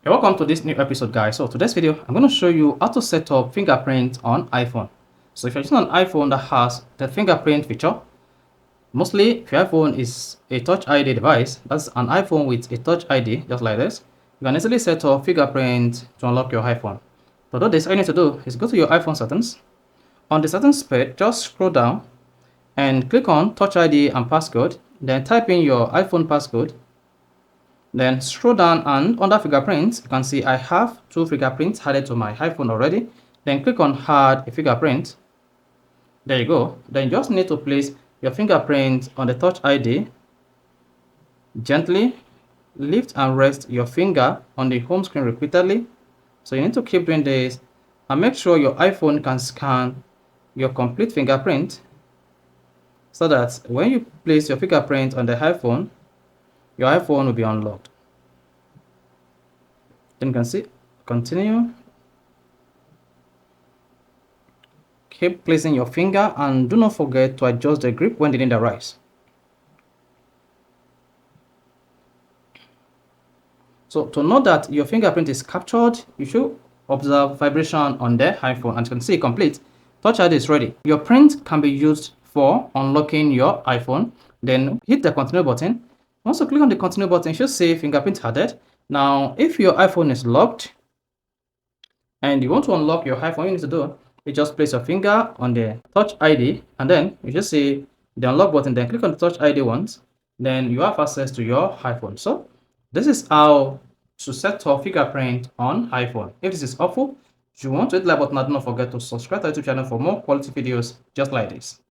Hey, welcome to this new episode, guys. So today's video, I'm going to show you how to set up fingerprint on iPhone. So if you're using an iPhone that has the fingerprint feature, mostly if your iPhone is a Touch ID device, that's an iPhone with a Touch ID, just like this, you can easily set up fingerprint to unlock your iPhone. To do this, all you need to do is go to your iPhone settings. On the settings page, just scroll down and click on Touch ID and passcode. Then type in your iPhone passcode. Then scroll down and under fingerprints, you can see I have 2 fingerprints added to my iPhone already. Then click on add a fingerprint. There you go. Then you just need to place your fingerprint on the Touch ID. Gently lift and rest your finger on the home screen repeatedly. So you need to keep doing this and make sure your iPhone can scan your complete fingerprint so that when you place your fingerprint on the iPhone, your iPhone will be unlocked. Then you can see, continue. Keep placing your finger and do not forget to adjust the grip when the need arrives. So to know that your fingerprint is captured, you should observe vibration on the iPhone, and you can see complete. Touch ID is ready. Your print can be used for unlocking your iPhone. Then hit the continue button. Once you click on the continue button, you should say fingerprint added. Now, if your iPhone is locked and you want to unlock your iPhone, you need to do is just place your finger on the Touch ID, and then you just see the unlock button. Then click on the Touch ID once. Then you have access to your iPhone. So this is how to set up fingerprint on iPhone. If this is helpful, if you want to hit the like button, do not forget to subscribe to our YouTube channel for more quality videos just like this.